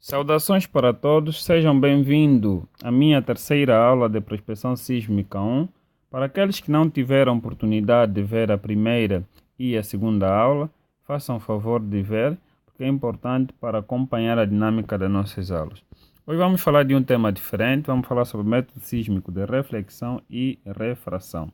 Saudações para todos, sejam bem-vindos à minha terceira aula de prospecção sísmica 1. Para aqueles que não tiveram oportunidade de ver a primeira e a segunda aula, façam o favor de ver, porque é importante para acompanhar a dinâmica das nossas aulas. Hoje vamos falar de um tema diferente, vamos falar sobre o método sísmico de reflexão e refração.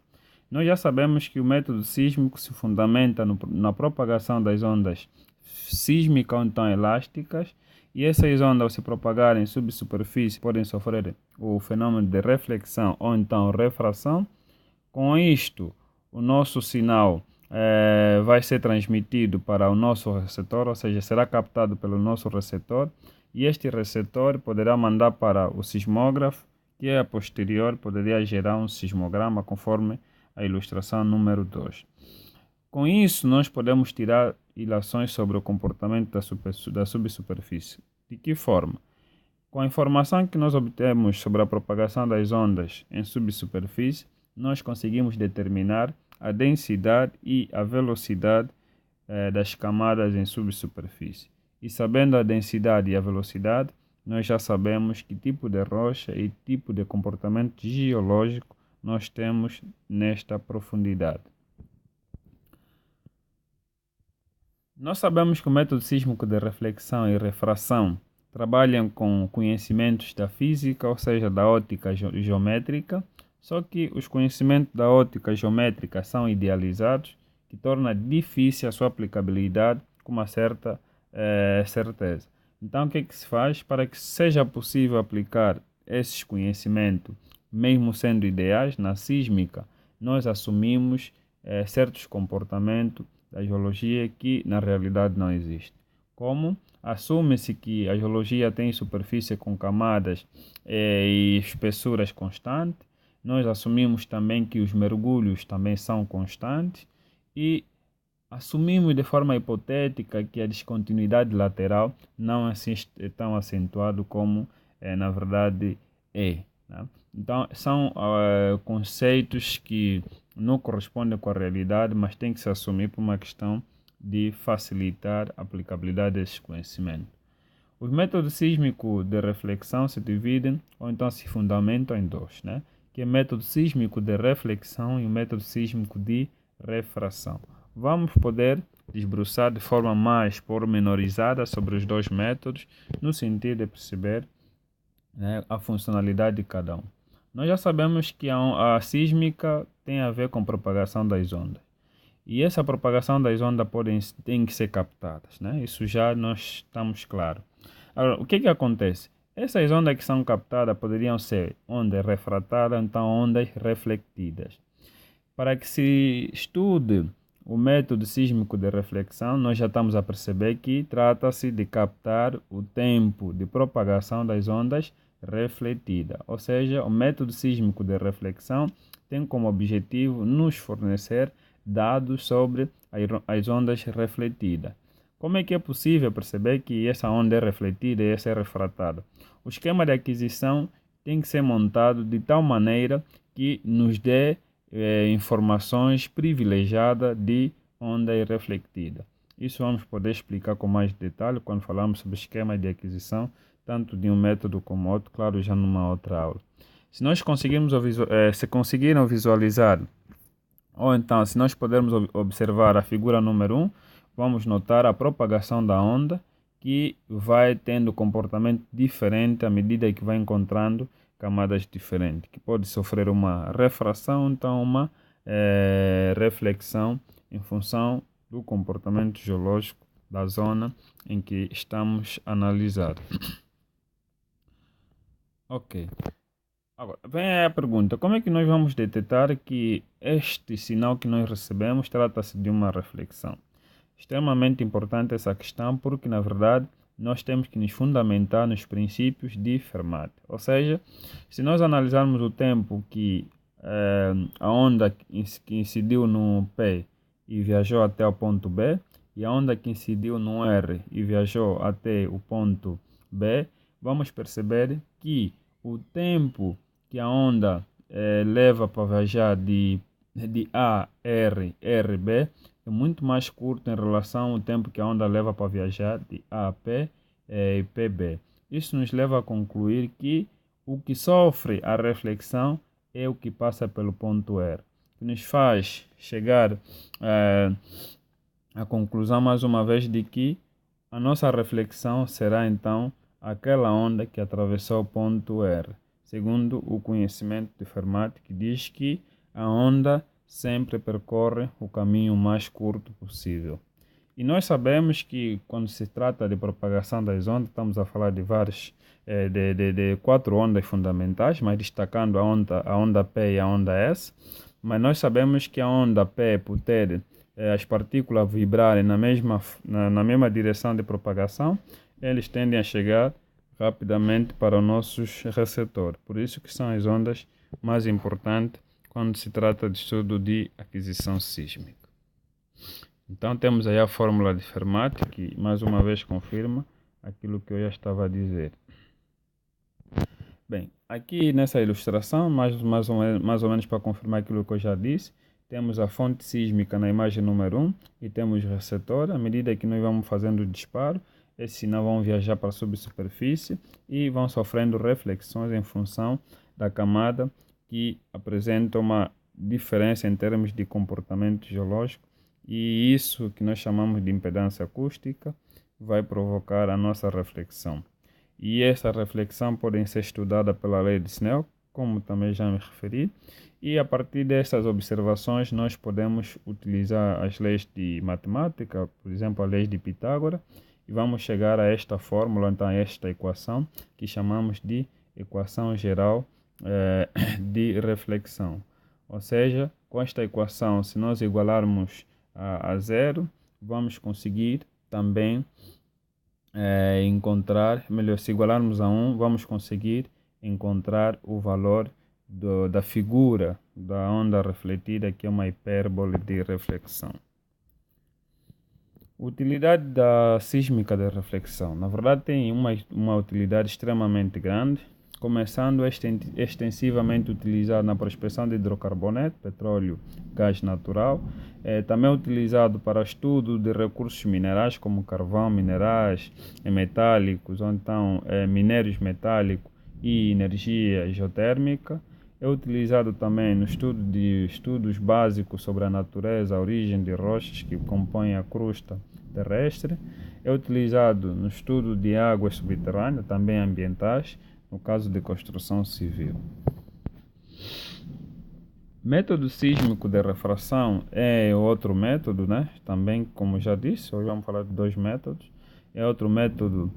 Nós já sabemos que o método sísmico se fundamenta na propagação das ondas sísmicas ou então elásticas, e essas ondas, ao se propagarem em subsuperfície, podem sofrer o fenômeno de reflexão ou então refração. Com isto, o nosso sinal vai ser transmitido para o nosso receptor, ou seja, será captado pelo nosso receptor, e este receptor poderá mandar para o sismógrafo, que a posterior poderia gerar um sismograma, conforme a ilustração número 2. Com isso, nós podemos tirar ilações sobre o comportamento da subsuperfície. De que forma? Com a informação que nós obtemos sobre a propagação das ondas em subsuperfície, nós conseguimos determinar a densidade e a velocidade das camadas em subsuperfície. E sabendo a densidade e a velocidade, nós já sabemos que tipo de rocha e tipo de comportamento geológico nós temos nesta profundidade. Nós sabemos que o método sísmico de reflexão e refração trabalham com conhecimentos da física, ou seja, da ótica geométrica, só que os conhecimentos da ótica geométrica são idealizados, que torna difícil a sua aplicabilidade com uma certa certeza. Então, o que é que se faz para que seja possível aplicar esses conhecimentos, mesmo sendo ideais, na sísmica? Nós assumimos certos comportamentos da geologia que na realidade não existe. Como assume-se que a geologia tem superfície com camadas e espessuras constantes, nós assumimos também que os mergulhos também são constantes e assumimos de forma hipotética que a descontinuidade lateral não é tão acentuado como na verdade é. Né? Então, são conceitos que não correspondem com a realidade, mas tem que se assumir por uma questão de facilitar a aplicabilidade desses conhecimentos. Os métodos sísmicos de reflexão se dividem ou então se fundamentam em dois, né? Que é o método sísmico de reflexão e o método sísmico de refração. Vamos poder desbruçar de forma mais pormenorizada sobre os dois métodos, no sentido de perceber, né, a funcionalidade de cada um. Nós já sabemos que a sísmica tem a ver com a propagação das ondas. E essa propagação das ondas tem que ser captadas, né? Isso já nós estamos claros. Agora, o que que acontece? Essas ondas que são captadas poderiam ser ondas refratadas, então ondas refletidas. Para que se estude o método sísmico de reflexão, nós já estamos a perceber que trata-se de captar o tempo de propagação das ondas refletidas. Ou seja, o método sísmico de reflexão tem como objetivo nos fornecer dados sobre as ondas refletidas. Como é que é possível perceber que essa onda é refletida e essa é refratada? O esquema de aquisição tem que ser montado de tal maneira que nos dê informações privilegiadas de onda refletida. Isso vamos poder explicar com mais detalhe quando falamos sobre esquema de aquisição, tanto de um método como outro, claro, já numa outra aula. Se nós conseguirmos, se conseguiram visualizar, ou então se nós pudermos observar a figura número 1, vamos notar a propagação da onda, que vai tendo comportamento diferente à medida que vai encontrando camadas diferentes, que pode sofrer uma refração, então uma reflexão em função do comportamento geológico da zona em que estamos analisando. Ok. Agora, vem a pergunta, como é que nós vamos detectar que este sinal que nós recebemos trata-se de uma reflexão? Extremamente importante essa questão porque, na verdade, nós temos que nos fundamentar nos princípios de Fermat. Ou seja, se nós analisarmos o tempo que a onda que incidiu no P e viajou até o ponto B, e a onda que incidiu no R e viajou até o ponto B, vamos perceber que o tempo que a onda leva para viajar de A, R, RB é muito mais curto em relação ao tempo que a onda leva para viajar de A a P e PB. Isso nos leva a concluir que o que sofre a reflexão é o que passa pelo ponto R, que nos faz chegar à conclusão mais uma vez de que a nossa reflexão será então aquela onda que atravessou o ponto R, segundo o conhecimento de Fermat, que diz que a onda sempre percorre o caminho mais curto possível. E nós sabemos que quando se trata de propagação das ondas, estamos a falar de várias, de 4 ondas fundamentais, mas destacando a onda P e a onda S. Mas nós sabemos que a onda P, por ter as partículas vibrarem na mesma direção de propagação, eles tendem a chegar rapidamente para os nossos receptores. Por isso que são as ondas mais importantes quando se trata de estudo de aquisição sísmica. Então temos aí a fórmula de Fermat, que mais uma vez confirma aquilo que eu já estava a dizer. Bem, aqui nessa ilustração, mais ou menos para confirmar aquilo que eu já disse, temos a fonte sísmica na imagem número 1 e temos o receptor. À medida que nós vamos fazendo o disparo, esses sinais vão viajar para a subsuperfície e vão sofrendo reflexões em função da camada que apresenta uma diferença em termos de comportamento geológico, e isso que nós chamamos de impedância acústica vai provocar a nossa reflexão. E essa reflexão pode ser estudada pela lei de Snell, como também já me referi, e a partir dessas observações nós podemos utilizar as leis de matemática, por exemplo, a lei de Pitágoras, e vamos chegar a esta fórmula, então a esta equação, que chamamos de equação geral de reflexão. Ou seja, com esta equação, se nós igualarmos a zero, vamos conseguir também encontrar, melhor, se igualarmos a 1, vamos conseguir encontrar o valor da figura da onda refletida, que é uma hipérbole de reflexão. Utilidade da sísmica de reflexão. Na verdade, tem uma utilidade extremamente grande, começando extensivamente utilizado na prospecção de hidrocarboneto, petróleo, gás natural. Também utilizado para estudo de recursos minerais como carvão, minerais metálicos, ou então minérios metálicos e energia geotérmica. É utilizado também no estudo de estudos básicos sobre a natureza, a origem de rochas que compõem a crosta terrestre. É utilizado no estudo de águas subterrâneas, também ambientais, no caso de construção civil. Método sísmico de refração é outro método, né? Também, como já disse, hoje vamos falar de 2 métodos. É outro método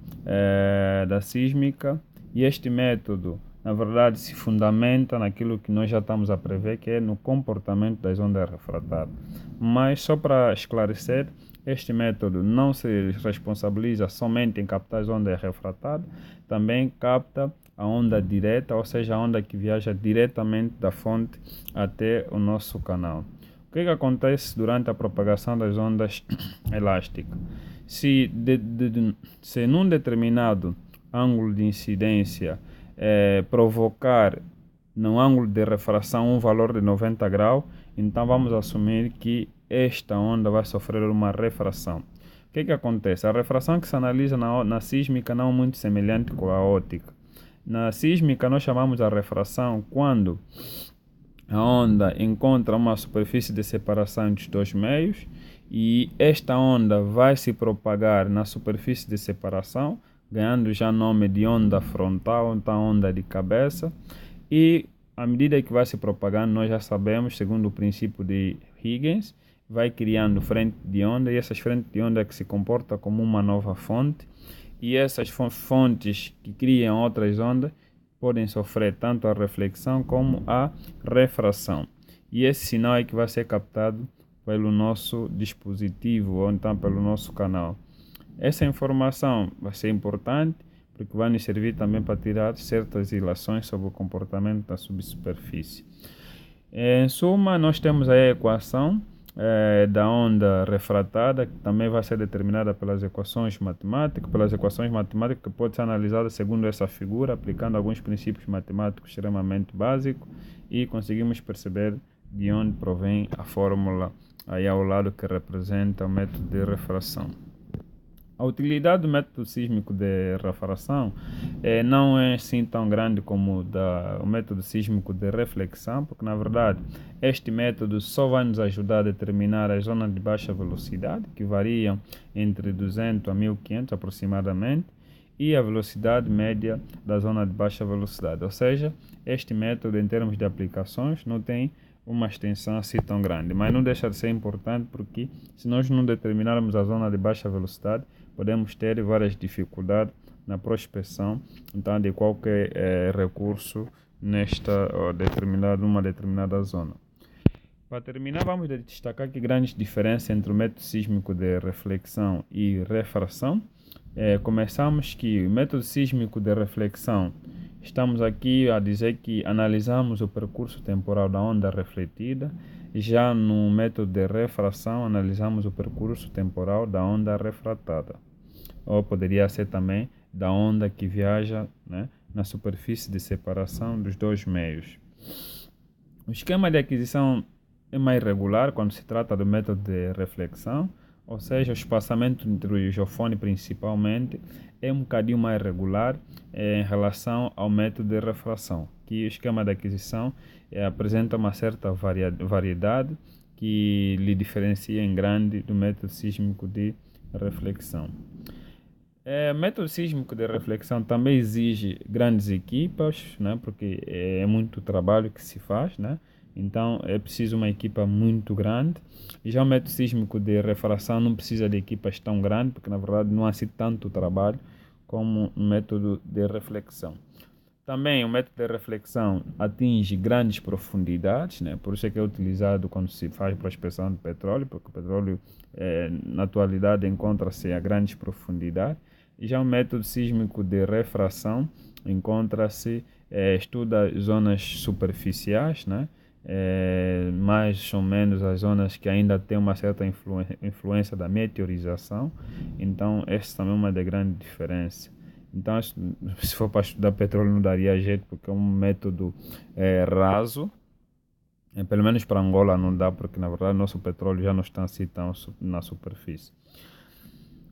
da sísmica, e este método, na verdade, se fundamenta naquilo que nós já estamos a prever, que é no comportamento das ondas refratadas. Mas, só para esclarecer, este método não se responsabiliza somente em captar as ondas refratadas, também capta a onda direta, ou seja, a onda que viaja diretamente da fonte até o nosso canal. O que acontece durante a propagação das ondas elásticas? Se num determinado ângulo de incidência provocar no ângulo de refração um valor de 90 graus, então vamos assumir que esta onda vai sofrer uma refração. O que acontece? A refração que se analisa na sísmica não é muito semelhante com a óptica. Na sísmica nós chamamos a refração quando a onda encontra uma superfície de separação entre os 2 meios, e esta onda vai se propagar na superfície de separação, ganhando já nome de onda frontal, então onda de cabeça, e à medida que vai se propagando, nós já sabemos, segundo o princípio de Huygens, vai criando frente de onda, e essas frentes de onda que se comportam como uma nova fonte, e essas fontes que criam outras ondas podem sofrer tanto a reflexão como a refração. E esse sinal é que vai ser captado pelo nosso dispositivo, ou então pelo nosso canal. Essa informação vai ser importante, porque vai nos servir também para tirar certas ilações sobre o comportamento da subsuperfície. Em suma, nós temos aí a equação da onda refratada, que também vai ser determinada pelas equações matemáticas, que pode ser analisada segundo essa figura, aplicando alguns princípios matemáticos extremamente básicos, e conseguimos perceber de onde provém a fórmula aí ao lado que representa o método de refração. A utilidade do método sísmico de refração não é assim tão grande como o método sísmico de reflexão, porque na verdade este método só vai nos ajudar a determinar as zonas de baixa velocidade, que variam entre 200 a 1500 aproximadamente, e a velocidade média da zona de baixa velocidade. Ou seja, este método em termos de aplicações não tem uma extensão assim tão grande, mas não deixa de ser importante porque se nós não determinarmos a zona de baixa velocidade, podemos ter várias dificuldades na prospecção então, de qualquer recurso numa determinada zona. Para terminar, vamos destacar aqui grandes diferenças entre o método sísmico de reflexão e refração. Começamos que o método sísmico de reflexão, estamos aqui a dizer que analisamos o percurso temporal da onda refletida, já no método de refração analisamos o percurso temporal da onda refratada, ou poderia ser também da onda que viaja, né, na superfície de separação dos dois meios. O esquema de aquisição é mais regular quando se trata do método de reflexão, ou seja, o espaçamento entre o isofone principalmente é um bocadinho mais regular em relação ao método de refração, que o esquema de aquisição apresenta uma certa variedade que lhe diferencia em grande do método sísmico de reflexão. O método sísmico de reflexão também exige grandes equipas, né, porque é muito trabalho que se faz, né? Então é preciso uma equipa muito grande. E já o método sísmico de refração não precisa de equipas tão grandes, porque na verdade não há assim tanto trabalho como o método de reflexão. Também o método de reflexão atinge grandes profundidades, né? Por isso é que é utilizado quando se faz prospecção de petróleo, porque o petróleo na atualidade encontra-se a grandes profundidades. E já o método sísmico de refração encontra-se, estuda zonas superficiais, né? Mais ou menos as zonas que ainda tem uma certa influência da meteorização. Então, essa também é uma das grandes diferenças. Então, se for para estudar petróleo, não daria jeito, porque é um método raso. Pelo menos para Angola não dá, porque na verdade nosso petróleo já não está assim tão na superfície.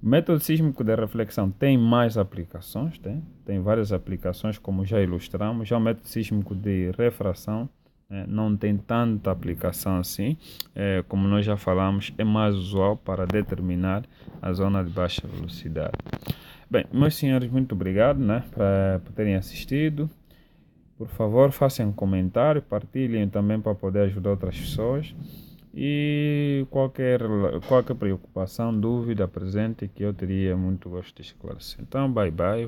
O método sísmico de reflexão tem mais aplicações, tem várias aplicações, como já ilustramos. Já o método sísmico de refração não tem tanta aplicação assim, como nós já falamos, é mais usual para determinar a zona de baixa velocidade. Bem, meus senhores, muito obrigado, né, por terem assistido. Por favor, façam um comentário, partilhem também para poder ajudar outras pessoas. E qualquer preocupação, dúvida, presente que eu teria muito gosto de esclarecer. Então, bye bye.